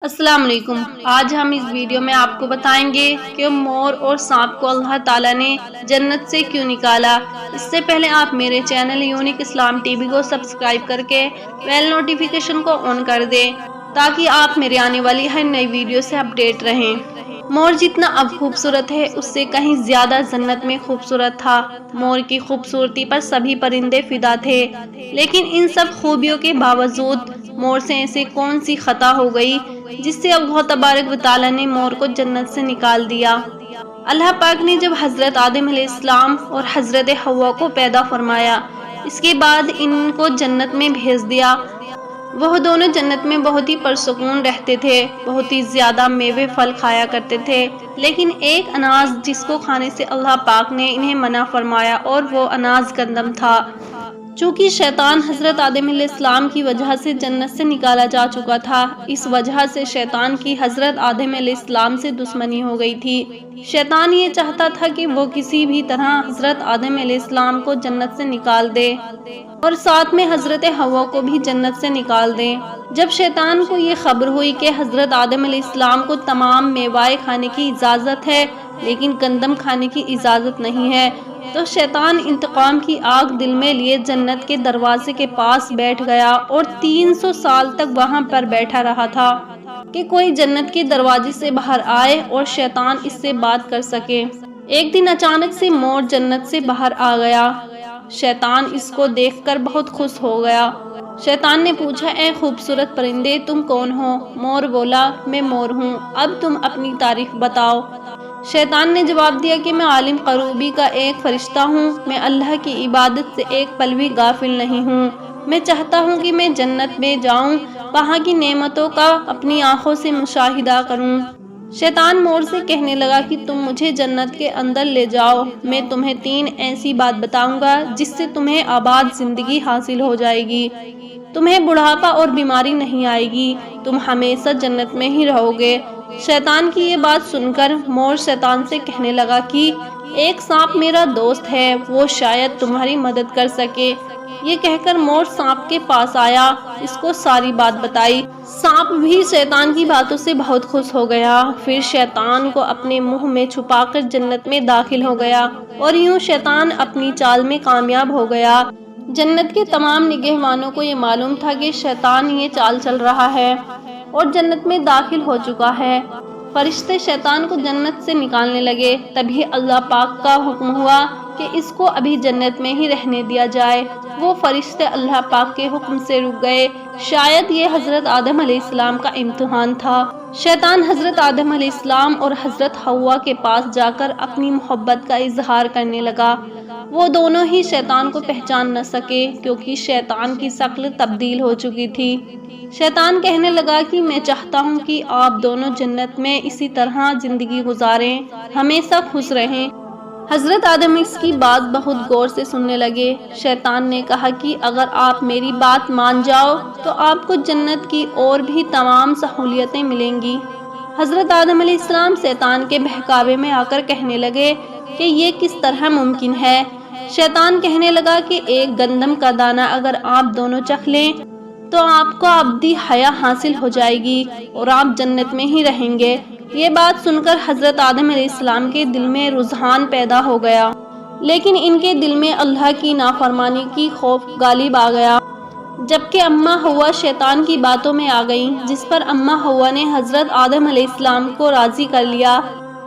السلام علیکم۔ آج ہم اس ویڈیو میں آپ کو بتائیں گے کہ مور اور سانپ کو اللہ تعالیٰ نے جنت سے کیوں نکالا۔ اس سے پہلے آپ میرے چینل یونیک اسلام ٹی وی کو سبسکرائب کر کے بیل نوٹیفیکیشن کو آن کر دیں تاکہ آپ میرے آنے والی ہر نئی ویڈیو سے اپڈیٹ رہیں۔ مور جتنا اب خوبصورت ہے اس سے کہیں زیادہ جنت میں خوبصورت تھا۔ مور کی خوبصورتی پر سبھی پرندے فدا تھے، لیکن ان سب خوبیوں کے باوجود مور سے ایسے کون سی خطا ہو گئی جس سے اللہ تبارک و تعالیٰ نے مور کو جنت سے نکال دیا۔ اللہ پاک نے جب حضرت آدم علیہ السلام اور حضرت حوا کو پیدا فرمایا، اس کے بعد ان کو جنت میں بھیج دیا۔ وہ دونوں جنت میں بہت ہی پرسکون رہتے تھے، بہت ہی زیادہ میوے پھل کھایا کرتے تھے، لیکن ایک اناج جس کو کھانے سے اللہ پاک نے انہیں منع فرمایا اور وہ اناج گندم تھا۔ چونکہ شیطان حضرت آدم علیہ السلام کی وجہ سے جنت سے نکالا جا چکا تھا، اس وجہ سے شیطان کی حضرت آدم علیہ السلام سے دشمنی ہو گئی تھی۔ شیطان یہ چاہتا تھا کہ وہ کسی بھی طرح حضرت آدم علیہ السلام کو جنت سے نکال دے اور ساتھ میں حضرت حوا کو بھی جنت سے نکال دے۔ جب شیطان کو یہ خبر ہوئی کہ حضرت آدم علیہ السلام کو تمام میوائے کھانے کی اجازت ہے لیکن گندم کھانے کی اجازت نہیں ہے، تو شیطان انتقام کی آگ دل میں لیے جنت کے دروازے کے پاس بیٹھ گیا اور 300 سال تک وہاں پر بیٹھا رہا تھا کہ کوئی جنت کے دروازے سے باہر آئے اور شیطان اس سے بات کر سکے۔ ایک دن اچانک سے مور جنت سے باہر آ گیا۔ شیطان اس کو دیکھ کر بہت خوش ہو گیا۔ شیطان نے پوچھا، اے خوبصورت پرندے تم کون ہو؟ مور بولا، میں مور ہوں، اب تم اپنی تعریف بتاؤ۔ شیطان نے جواب دیا کہ میں عالم غیوبی کا ایک فرشتہ ہوں، میں اللہ کی عبادت سے ایک پل بھی غافل نہیں ہوں، میں چاہتا ہوں کہ میں جنت میں جاؤں، وہاں کی نعمتوں کا اپنی آنکھوں سے مشاہدہ کروں۔ شیطان مور سے کہنے لگا کہ تم مجھے جنت کے اندر لے جاؤ، میں تمہیں 3 ایسی بات بتاؤں گا جس سے تمہیں آباد زندگی حاصل ہو جائے گی، تمہیں بڑھاپا اور بیماری نہیں آئے گی، تم ہمیشہ جنت میں ہی رہو گے۔ شیطان کی یہ بات سن کر مور شیطان سے کہنے لگا کہ ایک سانپ میرا دوست ہے، وہ شاید تمہاری مدد کر سکے۔ یہ کہہ کر مور سانپ کے پاس آیا، اس کو ساری بات بتائی۔ سانپ بھی شیطان کی باتوں سے بہت خوش ہو گیا، پھر شیطان کو اپنے منہ میں چھپا کر جنت میں داخل ہو گیا اور یوں شیطان اپنی چال میں کامیاب ہو گیا۔ جنت کے تمام نگہبانوں کو یہ معلوم تھا کہ شیطان یہ چال چل رہا ہے اور جنت میں داخل ہو چکا ہے۔ فرشتے شیطان کو جنت سے نکالنے لگے، تبھی اللہ پاک کا حکم ہوا کہ اس کو ابھی جنت میں ہی رہنے دیا جائے۔ وہ فرشتے اللہ پاک کے حکم سے رک گئے، شاید یہ حضرت آدم علیہ السلام کا امتحان تھا۔ شیطان حضرت آدم علیہ السلام اور حضرت حوا کے پاس جا کر اپنی محبت کا اظہار کرنے لگا۔ وہ دونوں ہی شیطان کو پہچان نہ سکے کیونکہ شیطان کی شکل تبدیل ہو چکی تھی۔ شیطان کہنے لگا کہ میں چاہتا ہوں کہ آپ دونوں جنت میں اسی طرح زندگی گزاریں، ہمیشہ خوش رہیں۔ حضرت آدم اس کی بات بہت غور سے سننے لگے۔ شیطان نے کہا کہ اگر آپ میری بات مان جاؤ تو آپ کو جنت کی اور بھی تمام سہولیتیں ملیں گی۔ حضرت آدم علیہ السلام شیطان کے بہکاوے میں آ کر کہنے لگے کہ یہ کس طرح ممکن ہے؟ شیطان کہنے لگا کہ ایک گندم کا دانہ اگر آپ دونوں چکھ لیں تو آپ کو ابدی حیات حاصل ہو جائے گی اور آپ جنت میں ہی رہیں گے۔ یہ بات سن کر حضرت آدم علیہ السلام کے دل میں رجحان پیدا ہو گیا، لیکن ان کے دل میں اللہ کی نافرمانی کی خوف غالب آ گیا۔ جبکہ اماں حوا شیطان کی باتوں میں آ گئیں، جس پر اماں حوا نے حضرت آدم علیہ السلام کو راضی کر لیا۔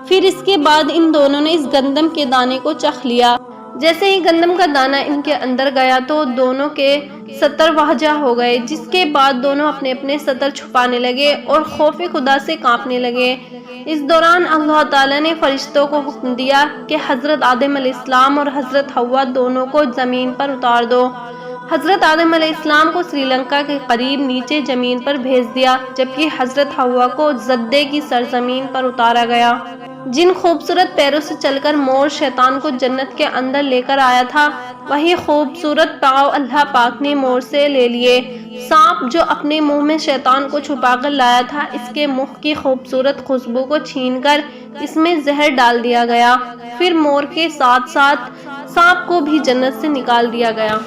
پھر اس کے بعد ان دونوں نے اس گندم کے دانے کو چکھ لیا۔ جیسے ہی گندم کا دانہ ان کے اندر گیا تو دونوں کے ستر واجہ ہو گئے، جس کے بعد دونوں اپنے اپنے ستر چھپانے لگے اور خوف خدا سے کانپنے لگے۔ اس دوران اللہ تعالیٰ نے فرشتوں کو حکم دیا کہ حضرت آدم علیہ السلام اور حضرت حوا دونوں کو زمین پر اتار دو۔ حضرت آدم علیہ السلام کو سری لنکا کے قریب نیچے زمین پر بھیج دیا، جبکہ حضرت حوا کو جدے کی سرزمین پر اتارا گیا۔ جن خوبصورت پیروں سے چل کر مور شیطان کو جنت کے اندر لے کر آیا تھا، وہی خوبصورت پاؤں اللہ پاک نے مور سے لے لیے۔ سانپ جو اپنے منہ میں شیطان کو چھپا کر لایا تھا، اس کے منہ کی خوبصورت خوشبو کو چھین کر اس میں زہر ڈال دیا گیا۔ پھر مور کے ساتھ ساتھ سانپ کو بھی جنت سے نکال دیا گیا۔